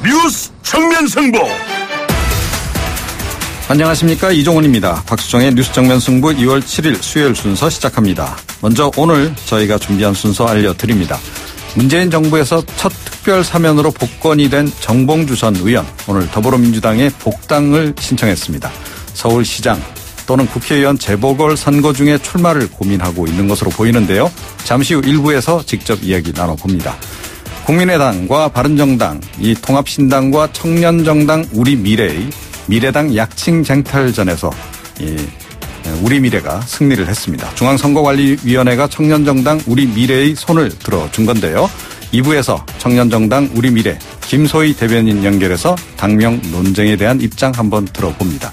뉴스 정면 승부. 안녕하십니까, 이종훈입니다. 박수정의 뉴스 정면 승부 2월 7일 수요일 순서 시작합니다. 먼저 오늘 저희가 준비한 순서 알려드립니다. 문재인 정부에서 첫 특별 사면으로 복권이 된 정봉주 전 의원, 오늘 더불어민주당에 복당을 신청했습니다. 서울시장 또는 국회의원 재보궐선거 중에 출마를 고민하고 있는 것으로 보이는데요. 잠시 후 1부에서 직접 이야기 나눠봅니다. 국민의당과 바른정당, 이 통합신당과 청년정당 우리미래의 미래당 약칭 쟁탈전에서 우리미래가 승리를 했습니다. 중앙선거관리위원회가 청년정당 우리미래의 손을 들어준 건데요. 2부에서 청년정당 우리미래 김소희 대변인 연결해서 당명 논쟁에 대한 입장 한번 들어봅니다.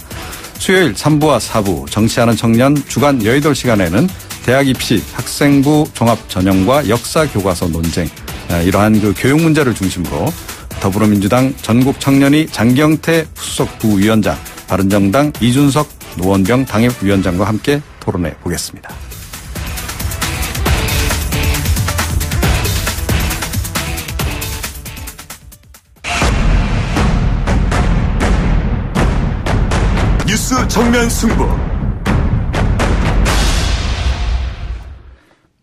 수요일 3부와 4부 정치하는 청년 주간 여의도 시간에는 대학 입시 학생부 종합전형과 역사교과서 논쟁, 이러한 그 교육 문제를 중심으로 더불어민주당 전국청년위 장경태 수석 부위원장, 바른정당 이준석 노원병 당협위원장과 함께 토론해 보겠습니다. 뉴스 정면 승부.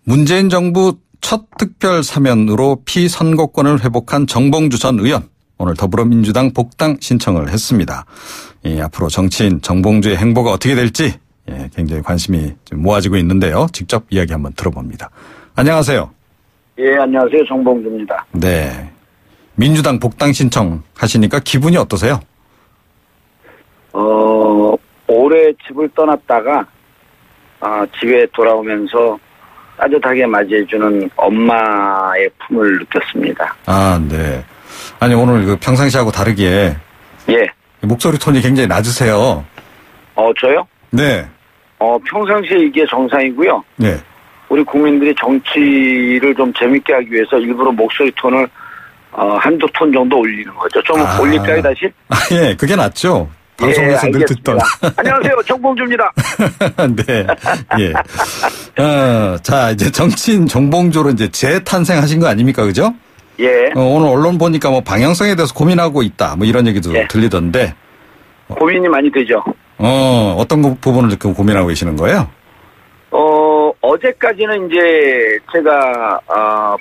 문재인 정부 첫 특별 사면으로 피선거권을 회복한 정봉주 전 의원, 오늘 더불어민주당 복당 신청을 했습니다. 앞으로 정치인 정봉주의 행보가 어떻게 될지 굉장히 관심이 좀 모아지고 있는데요. 직접 이야기 한번 들어봅니다. 안녕하세요. 예, 안녕하세요. 정봉주입니다. 네. 민주당 복당 신청 하시니까 기분이 어떠세요? 올해 집을 떠났다가 집에 돌아오면서 따뜻하게 맞이해주는 엄마의 품을 느꼈습니다. 아, 네. 아니, 오늘 그 평상시하고 다르게. 예. 목소리 톤이 굉장히 낮으세요. 저요? 네. 평상시에 이게 정상이고요. 네. 우리 국민들이 정치를 좀 재밌게 하기 위해서 일부러 목소리 톤을 한두 톤 정도 올리는 거죠. 좀 올릴까요, 다시? 예, 그게 낫죠. 방송에서 늘 듣던. 안녕하세요, 정봉주입니다. 네. 예. 자, 이제 정치인 정봉주로 이제 재탄생하신 거 아닙니까? 그죠? 예. 오늘 언론 보니까 뭐 방향성에 대해서 고민하고 있다. 뭐 이런 얘기도 들리던데. 고민이 많이 되죠. 어떤 부분을 이렇게 고민하고 계시는 거예요? 어제까지는 이제 제가,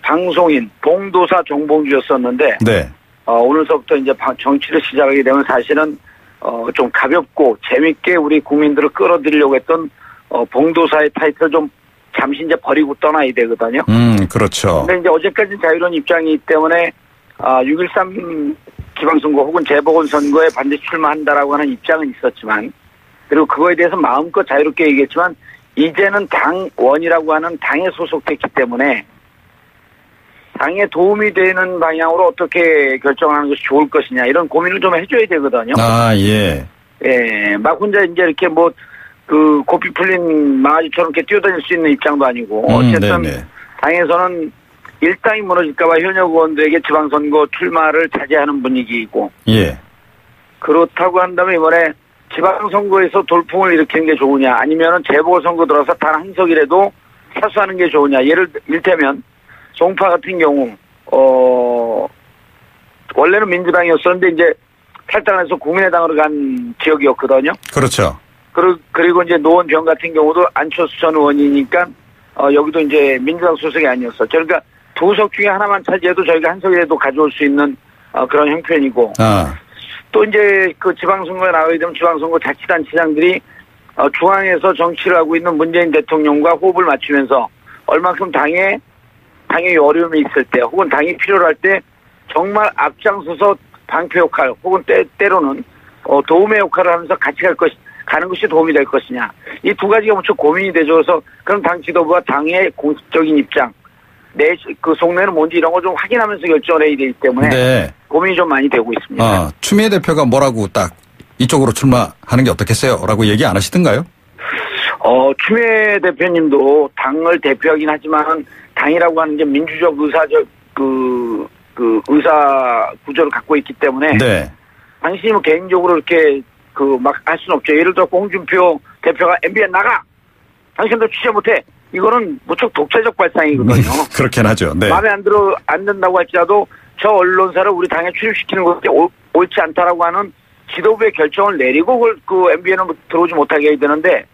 방송인, 봉도사 정봉주였었는데. 네. 오늘서부터 이제 정치를 시작하게 되면 사실은 좀 가볍고 재밌게 우리 국민들을 끌어들이려고 했던 봉도사의 타이틀을 좀 잠시 이제 버리고 떠나야 되거든요. 그렇죠. 근데 이제 어제까지는 자유로운 입장이기 때문에 6.13 지방선거 혹은 재보궐선거에 반드시 출마한다라고 하는 입장은 있었지만, 그리고 그거에 대해서 마음껏 자유롭게 얘기했지만 이제는 당원이라고 하는 당에 소속됐기 때문에 당에 도움이 되는 방향으로 어떻게 결정하는 것이 좋을 것이냐, 이런 고민을 좀 해줘야 되거든요. 아, 예. 예, 막 혼자 이제 이렇게 고삐 풀린 망아지처럼 이렇게 뛰어다닐 수 있는 입장도 아니고, 어쨌든 네네. 당에서는 일당이 무너질까봐 현역 의원들에게 지방선거 출마를 자제하는 분위기이고, 예. 그렇다고 한다면 이번에 지방선거에서 돌풍을 일으키는 게 좋으냐, 아니면은 재보궐선거 들어서 단 한 석이라도 사수하는 게 좋으냐. 이를테면 송파 같은 경우 원래는 민주당이었었는데 이제 탈당해서 국민의당으로 간 지역이었거든요. 그렇죠. 그리고 이제 노원병 같은 경우도 안철수 전 의원이니까 여기도 이제 민주당 소속이 아니었어. 그러니까 두 석 중에 하나만 차지해도 저희가 한 석이라도 가져올 수 있는 그런 형편이고. 또 이제 그 지방선거에 나가게 되면 지방선거 자치단체장들이 중앙에서 정치를 하고 있는 문재인 대통령과 호흡을 맞추면서 얼만큼 당에 어려움이 있을 때 혹은 당이 필요로 할 때 정말 앞장서서 방패 역할 혹은 때로는 도움의 역할을 하면서 같이 가는 것이 도움이 될 것이냐. 이 두 가지가 무척 고민이 되죠. 그래서 그럼 당 지도부와 당의 공식적인 입장, 그 속내는 뭔지 이런 거 좀 확인하면서 결정을 해야 되기 때문에 네. 고민이 좀 많이 되고 있습니다. 추미애 대표가 뭐라고 딱 이쪽으로 출마하는 게 어떻겠어요? 라고 얘기 안 하시던가요? 추미애 대표님도 당을 대표하긴 하지만 당이라고 하는 게 민주적 의사적 그 의사 구조를 갖고 있기 때문에 네. 당신이 뭐 개인적으로 이렇게 막 할 수는 없죠. 예를 들어 홍준표 대표가 MBN 나가! 당신도 취재 못해! 이거는 무척 독재적 발상이거든요. 그렇긴 하죠. 네. 마음에 안 든다고 할지라도 저 언론사를 우리 당에 출입시키는 것이 옳지 않다라고 하는 지도부의 결정을 내리고 그 MBN은 들어오지 못하게 해야 되는데,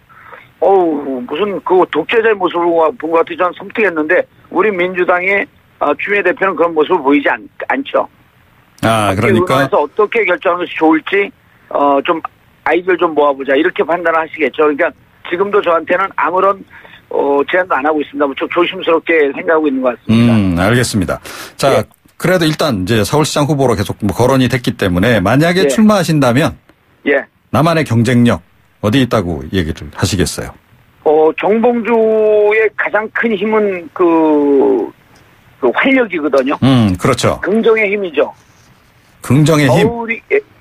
무슨 그 독재자의 모습을 본 것 같아서 저는 섬뜩했는데, 우리 민주당의 추미애 대표는 그런 모습을 보이지 않죠. 그러니까. 그래서 어떻게 결정하는 것이 좋을지, 좀 아이디어를 좀 모아보자. 이렇게 판단을 하시겠죠. 그러니까 지금도 저한테는 아무런, 제안도 안 하고 있습니다. 무척 조심스럽게 생각하고 있는 것 같습니다. 알겠습니다. 자, 예. 그래도 일단 이제 서울시장 후보로 계속 거론이 됐기 때문에 만약에 예. 출마하신다면. 예. 나만의 경쟁력 어디 있다고 얘기를 하시겠어요? 정봉주의 가장 큰 힘은 그 활력이거든요. 그렇죠. 긍정의 힘이죠. 긍정의 힘.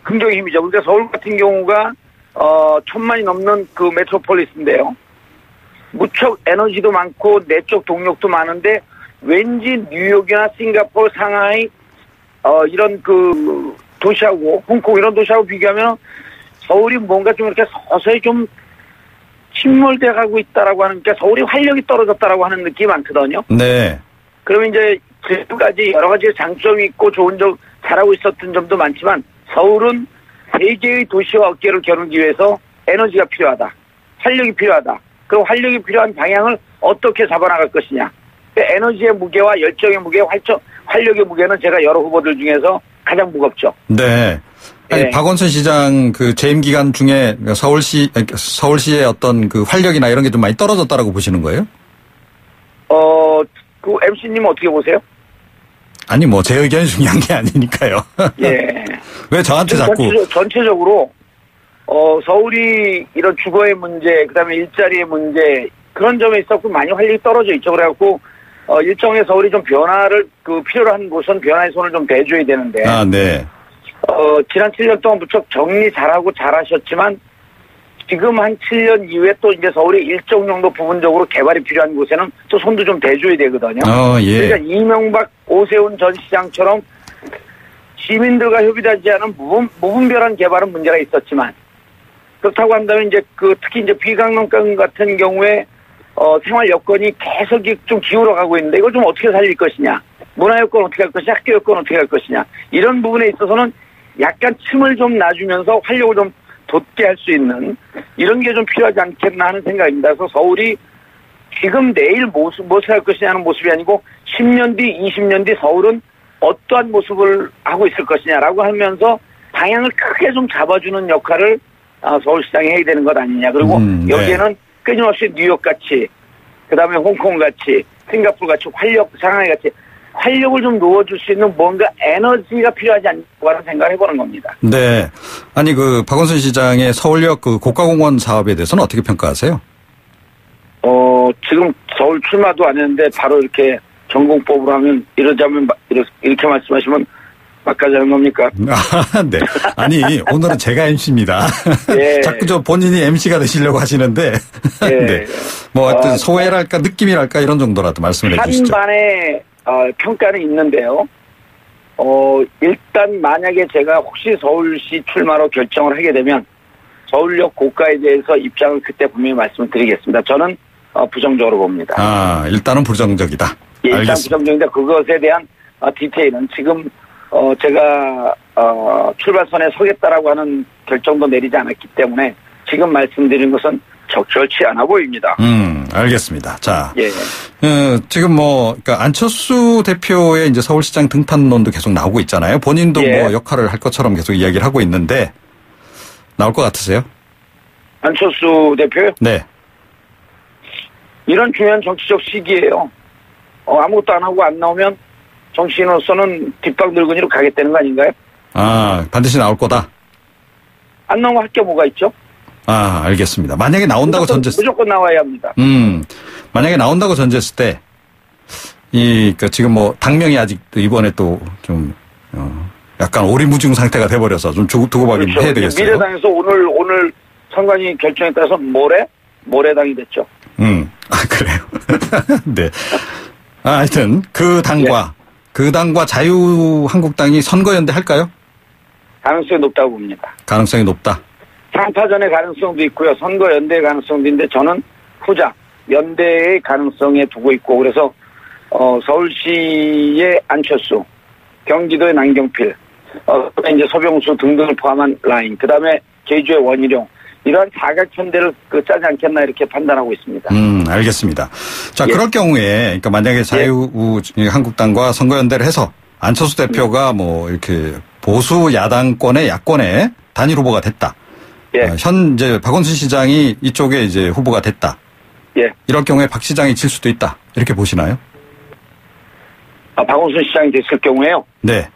긍정의 힘이죠. 그러니까 서울 같은 경우가 1,000만이 넘는 그 메트로폴리스인데요. 무척 에너지도 많고 내적 동력도 많은데 왠지 뉴욕이나 싱가포르, 상하이 이런 그 도시하고 홍콩 이런 도시하고 비교하면 서울이 뭔가 좀 이렇게 서서히 좀 침몰돼 가고 있다라고 하는, 그러니까 서울이 활력이 떨어졌다라고 하는 느낌이 많거든요. 네. 그러면 이제 지금까지 여러 가지 장점이 있고 좋은 점, 잘하고 있었던 점도 많지만 서울은 세계의 도시와 어깨를 겨루기 위해서 에너지가 필요하다. 활력이 필요하다. 그 활력이 필요한 방향을 어떻게 잡아나갈 것이냐. 에너지의 무게와 열정의 무게, 활력의 무게는 제가 여러 후보들 중에서 가장 무겁죠. 네. 아니, 네. 박원순 시장 그 재임 기간 중에 서울시의 어떤 그 활력이나 이런 게 좀 많이 떨어졌다라고 보시는 거예요? 그 MC님 어떻게 보세요? 아니, 뭐 제 의견이 중요한 게 아니니까요. 예. 왜 저한테 자꾸. 전체적으로, 서울이 이런 주거의 문제, 그 다음에 일자리의 문제, 그런 점에 있어서 많이 활력이 떨어져 있죠. 그래갖고, 일정의 서울이 좀 변화를, 필요로 한 곳은 변화의 손을 좀 대줘야 되는데. 네. 지난 7년 동안 무척 정리 잘하고 잘하셨지만, 지금 한 7년 이후에 또 이제 서울이 일정 정도 부분적으로 개발이 필요한 곳에는 또 손도 좀 대줘야 되거든요. 예. 그러니까 이명박, 오세훈 전 시장처럼 시민들과 협의되지 않은 무분별한 개발은 문제가 있었지만, 그렇다고 한다면 이제 특히 이제 비강남권 같은 경우에 생활 여건이 계속 좀 기울어 가고 있는데 이걸 좀 어떻게 살릴 것이냐, 문화 여건 어떻게 할 것이냐, 학교 여건 어떻게 할 것이냐, 이런 부분에 있어서는 약간 틈을 좀 놔주면서 활력을 좀 돋게 할 수 있는 이런 게 좀 필요하지 않겠나 하는 생각입니다. 그래서 서울이 지금 내일 무엇을 할 것이냐는 모습이 아니고 10년 뒤, 20년 뒤 서울은 어떠한 모습을 하고 있을 것이냐라고 하면서 방향을 크게 좀 잡아주는 역할을 서울시장이 해야 되는 것 아니냐. 그리고 네. 여기에는 끊임없이 뉴욕같이, 그 다음에 홍콩같이, 싱가포르같이 상하이같이 활력을 좀 놓아줄 수 있는 뭔가 에너지가 필요하지 않을까 하는 생각을 해보는 겁니다. 네. 아니, 박원순 시장의 서울역 고가공원 사업에 대해서는 어떻게 평가하세요? 지금 서울 출마도 안 했는데 바로 이렇게 전공법으로 하면 이렇게 말씀하시면 막가자는 겁니까? 네. 아니, 오늘은 제가 MC입니다. 예. 자꾸 본인이 MC가 되시려고 하시는데. 예. 네. 뭐 하여튼 소회랄까 느낌이랄까 이런 정도라도 말씀을 해주시죠. 한반의 평가는 있는데요. 일단 만약에 제가 혹시 서울시 출마로 결정을 하게 되면 서울역 고가에 대해서 입장을 그때 분명히 말씀을 드리겠습니다. 저는 부정적으로 봅니다. 일단은 부정적이다. 예, 일단 알겠습니다. 부정적인데 그것에 대한 디테일은 지금 제가 출발선에 서겠다라고 하는 결정도 내리지 않았기 때문에 지금 말씀드린 것은 적절치 않아 보입니다. 알겠습니다. 자, 예. 지금 그러니까 안철수 대표의 이제 서울시장 등판론도 계속 나오고 있잖아요. 본인도 예. 역할을 할 것처럼 계속 이야기를 하고 있는데 나올 것 같으세요? 안철수 대표요? 네. 이런 중요한 정치적 시기예요. 아무것도 안 하고 안 나오면 정치인으로서는 뒷방 늙은이로 가겠다는 거 아닌가요? 반드시 나올 거다. 안 나오면 할 게 뭐가 있죠? 알겠습니다. 만약에 나온다고 무조건 나와야 합니다. 만약에 나온다고 전제했을 때, 그러니까 지금 당명이 아직 이번에 또 좀, 약간 오리무중 상태가 돼버려서 좀 두고 가긴 그렇죠. 해야 되겠어요. 미래당에서 오늘 선관위 결정에 따라서 모래당이 됐죠. 그래요. 네. 하여튼 그 당과 자유한국당이 선거연대 할까요? 가능성이 높다고 봅니다. 가능성이 높다. 상파전의 가능성도 있고요. 선거연대의 가능성도 있는데 저는 후자, 연대의 가능성에 두고 있고 그래서 서울시의 안철수, 경기도의 남경필, 그다음에 이제 서병수 등등을 포함한 라인, 그다음에 제주의 원희룡, 이러한 사각편대를 짜지 않겠나 이렇게 판단하고 있습니다. 알겠습니다. 자, 예. 그럴 경우에, 그러니까 만약에 자유한국당과 선거연대를 해서 안철수 대표가 뭐 이렇게 보수 야당권의 야권의 단일 후보가 됐다. 예. 현 이제 박원순 시장이 이쪽에 이제 후보가 됐다. 예. 이럴 경우에 박 시장이 질 수도 있다. 이렇게 보시나요? 박원순 시장이 됐을 경우에요. 네.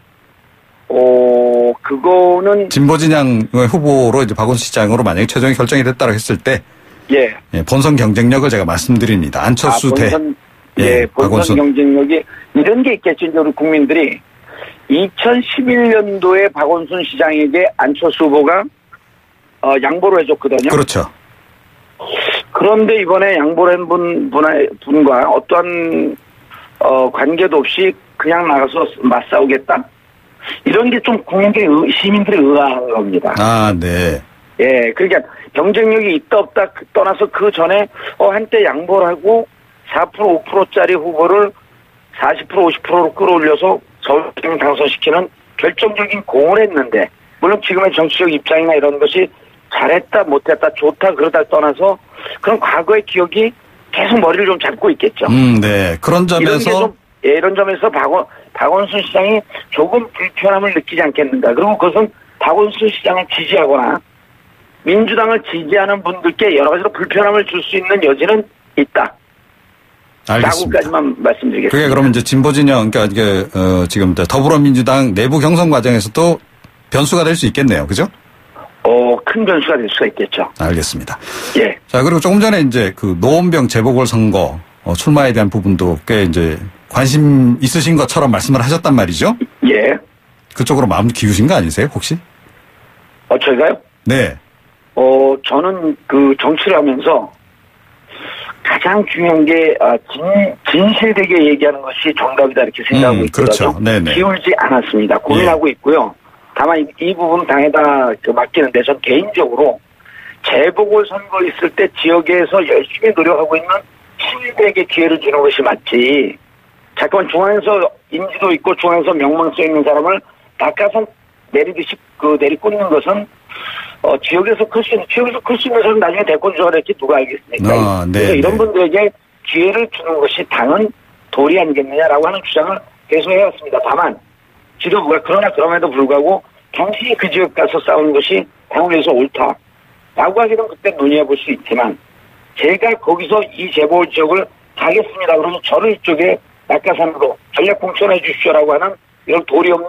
그거는 진보진영 후보로 이제 박원순 시장으로 만약에 최종의 결정이 됐다고 했을 때, 예. 본선 경쟁력을 제가 말씀드립니다. 안철수 본선, 예, 본선 박원순. 경쟁력이 이런 게 있겠죠. 이제 우리 국민들이 2011년도에 박원순 시장에게 안철수 후보가 양보를 해줬거든요. 그렇죠. 그런데 이번에 양보를 한 분과 어떠한 관계도 없이 그냥 나가서 맞싸우겠다. 이런 게 좀 시민들이 의아한 겁니다. 아, 네. 예, 그러니까 경쟁력이 있다 없다 떠나서 그 전에 한때 양보를 하고 4% 5%짜리 후보를 40% 50%로 끌어올려서 서울시장 당선시키는 결정적인 공을 했는데, 물론 지금의 정치적 입장이나 이런 것이 잘했다 못했다 좋다 그러다 떠나서 그런 과거의 기억이 계속 머리를 좀 잡고 있겠죠. 네. 그런 점에서 이런 점에서 박원순 시장이 조금 불편함을 느끼지 않겠는가. 그리고 그것은 박원순 시장을 지지하거나 민주당을 지지하는 분들께 여러 가지로 불편함을 줄 수 있는 여지는 있다. 알겠습니다. 라고까지만 말씀드리겠습니다. 그게 그러면 이제 진보진영, 그러니까 이게 지금 더불어민주당 내부 경선 과정에서도 변수가 될 수 있겠네요. 그죠? 큰 변수가 될 수가 있겠죠. 알겠습니다. 예. 자, 그리고 조금 전에 이제 그 노원병 재보궐선거 출마에 대한 부분도 꽤 이제 관심 있으신 것처럼 말씀을 하셨단 말이죠. 예. 그쪽으로 마음 기우신 거 아니세요, 혹시? 저희가요? 네. 저는 그 정치를 하면서 가장 중요한 게 진실되게 얘기하는 것이 정답이다 이렇게 생각하고 있거든요. 그렇죠. 네네. 기울지 않았습니다. 고민하고 있고요. 다만 이 부분 당에다 맡기는데 전 개인적으로 재보궐선거 있을 때 지역에서 열심히 노력하고 있는 시민들에게 기회를 주는 것이 맞지. 잠깐만 중앙에서 인지도 있고 중앙에서 명망성 있는 사람을 낙하산 내리듯이 내리꽂는 것은 지역에서 클 수 있는 사람 나중에 대권 주자랄지 누가 알겠습니까? 네, 그래서 네. 이런 분들에게 기회를 주는 것이 당은 도리 아니겠느냐라고 하는 주장을 계속 해왔습니다. 다만 지도부가 그럼에도 불구하고 당신이 그 지역 가서 싸우는 것이 당을 위해서 옳다라고 하기는 그때 논의해볼 수 있지만 제가 거기서 이 재보궐 지역을 가겠습니다. 그러면 저를 이쪽에 낙하산으로 전략 공천해 주십시오라고 하는 이런 도리 없는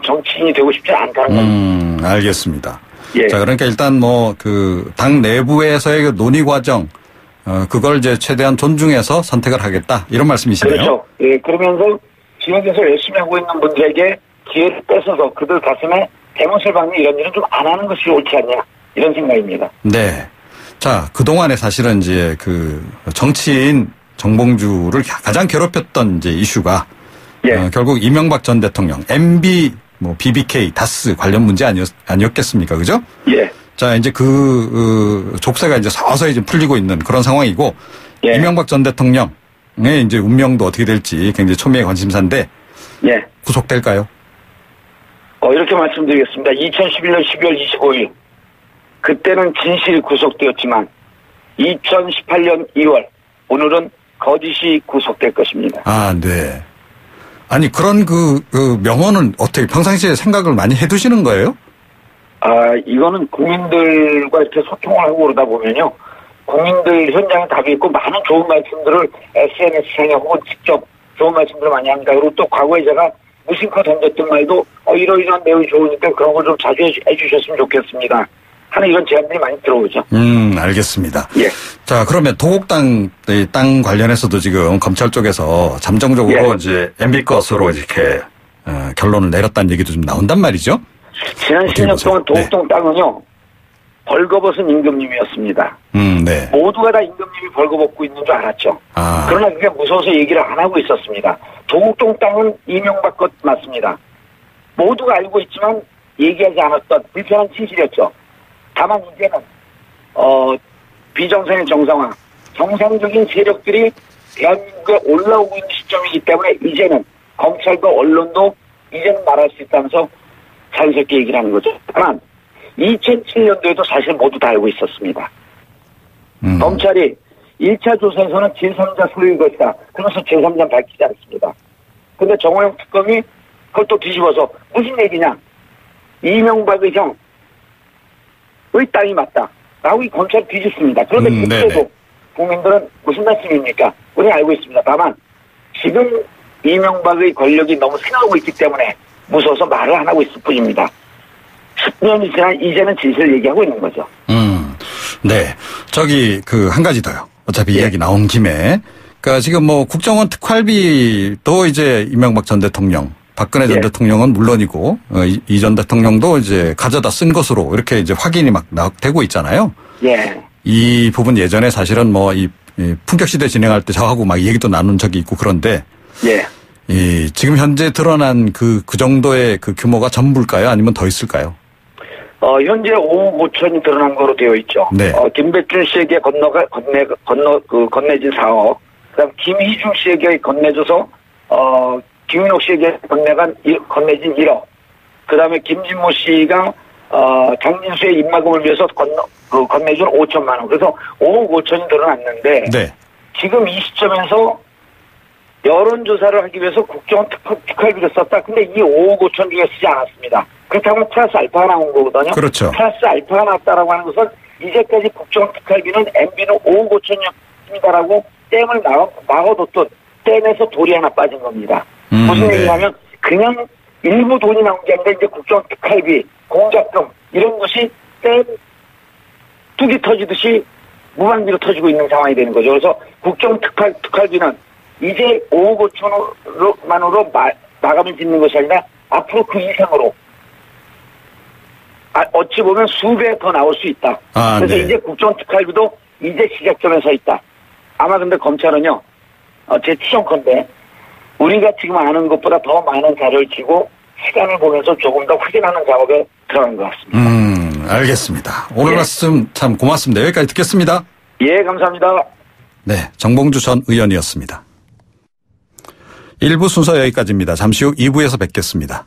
정치인이 되고 싶지 않다는 겁니다. 알겠습니다. 예. 자, 그러니까 일단 당 내부에서의 그 논의 과정, 그걸 이제 최대한 존중해서 선택을 하겠다. 이런 말씀이시네요. 그렇죠. 예, 그러면서 지역에서 열심히 하고 있는 분들에게 기회를 뺏어서 그들 가슴에 대못을 박는 이런 일은 좀 안 하는 것이 옳지 않냐. 이런 생각입니다. 네. 자, 그동안에 사실은 이제 그 정치인 정봉주를 가장 괴롭혔던 이제 이슈가 예. 결국 이명박 전 대통령, MB, BBK, 다스 관련 문제 아니었겠습니까? 그죠? 예. 자, 이제 그 족쇄가 이제 서서히 좀 풀리고 있는 그런 상황이고, 예. 이명박 전 대통령의 이제 운명도 어떻게 될지 굉장히 초미의 관심사인데, 예. 구속될까요? 이렇게 말씀드리겠습니다. 2011년 12월 25일. 그때는 진실이 구속되었지만, 2018년 2월, 오늘은 거짓이 구속될 것입니다. 아, 네. 아니, 그런 그 명언은 어떻게 평상시에 생각을 많이 해 두시는 거예요? 이거는 국민들과 이렇게 소통을 하고 그러다 보면요. 국민들 현장에 답이 있고 많은 좋은 말씀들을 SNS상에 혹은 직접 좋은 말씀들을 많이 합니다. 그리고 또 과거에 제가 무심코 던졌던 말도 이러이러한 내용이 좋으니까 그런 걸 좀 자주 해주셨으면 좋겠습니다. 하는 이런 제안들이 많이 들어오죠. 알겠습니다. 예. 자, 그러면 도곡당 땅 관련해서도 지금 검찰 쪽에서 잠정적으로 예. 이제 MB 것으로 이렇게 결론을 내렸다는 얘기도 좀 나온단 말이죠. 지난 10년 동안 도곡동 땅은요. 벌거벗은 임금님이었습니다. 네. 모두가 다 임금님이 벌거벗고 있는 줄 알았죠. 그러나 그게 무서워서 얘기를 안 하고 있었습니다. 도곡동 땅은 이명박 것 맞습니다. 모두가 알고 있지만 얘기하지 않았던 불편한 진실이었죠. 다만 이제는 비정상의 정상화, 정상적인 세력들이 대한민국에 올라오고 있는 시점이기 때문에 이제는 검찰과 언론도 이제는 말할 수 있다면서 자연스럽게 얘기를 하는 거죠. 다만 2007년도에도 사실 모두 다 알고 있었습니다. 검찰이 1차 조사에서는 제3자 소유인 것이다. 그래서 제3자는 밝히지 않습니다. 근데 정호영 특검이 그걸 또 뒤집어서 무슨 얘기냐. 이명박의 형의 땅이 맞다. 라고 이 검찰이 뒤집습니다. 그런데 그때도 국민들은 무슨 말씀입니까? 우리 알고 있습니다. 다만 지금 이명박의 권력이 너무 생각하고 있기 때문에 무서워서 말을 안 하고 있을 뿐입니다. 10년이 지나 이제는 진실을 얘기하고 있는 거죠. 네. 저기 한 가지 더요. 어차피 이야기 나온 김에. 그러니까 지금 뭐 국정원 특활비도 이제 이명박 전 대통령, 박근혜 전 대통령은 물론이고 이 전 대통령도 이제 가져다 쓴 것으로 이렇게 이제 확인이 막 되고 있잖아요. 예. 이 부분 예전에 사실은 뭐 이 품격 시대 진행할 때 저하고 막 얘기도 나눈 적이 있고 그런데 예. 지금 현재 드러난 그 정도의 그 규모가 전부일까요? 아니면 더 있을까요? 현재 5억 5천이 드러난 거로 되어 있죠. 네. 김백준 씨에게 건네진 4억. 그다음 김희중 씨에게 건네줘서 김인옥 씨에게 건네진 1억. 그다음에 김진모 씨가 장진수의 입막음을 위해서 건네준 5천만 원. 그래서 5억 5천이 드러났는데 네. 지금 이 시점에서 여론조사를 하기 위해서 국정원 특활비를 썼다. 근데 이 5억 5천 중에 쓰지 않았습니다. 그렇다면 플러스 알파가 나온 거거든요. 그렇죠. 플러스 알파가 나왔다라고 하는 것은 이제까지 국정원 특활비는 MB는 5억 5천이었습니다라고 댐을 막아뒀던 댐에서 돌이 하나 빠진 겁니다. 무슨 얘기냐면 그냥 일부 돈이 나온 게 아니라 이제 국정원 특활비, 공작금 이런 것이 댐 뚝이 터지듯이 무방비로 터지고 있는 상황이 되는 거죠. 그래서 국정원 특활비는 이제 5억 5천만으로 마감을 짓는 것이 아니라 앞으로 그 이상으로 어찌 보면 수배 더 나올 수 있다. 그래서 이제 국정원 특활비도 이제 시작점에 서 있다. 아마 근데 검찰은요. 제 추정컨대 우리가 지금 아는 것보다 더 많은 자료를 쥐고 시간을 보면서 조금 더 확인하는 작업에 들어간 것 같습니다. 알겠습니다. 오늘 말씀 참 고맙습니다. 여기까지 듣겠습니다. 예, 감사합니다. 네, 정봉주 전 의원이었습니다. 1부 순서 여기까지입니다. 잠시 후 2부에서 뵙겠습니다.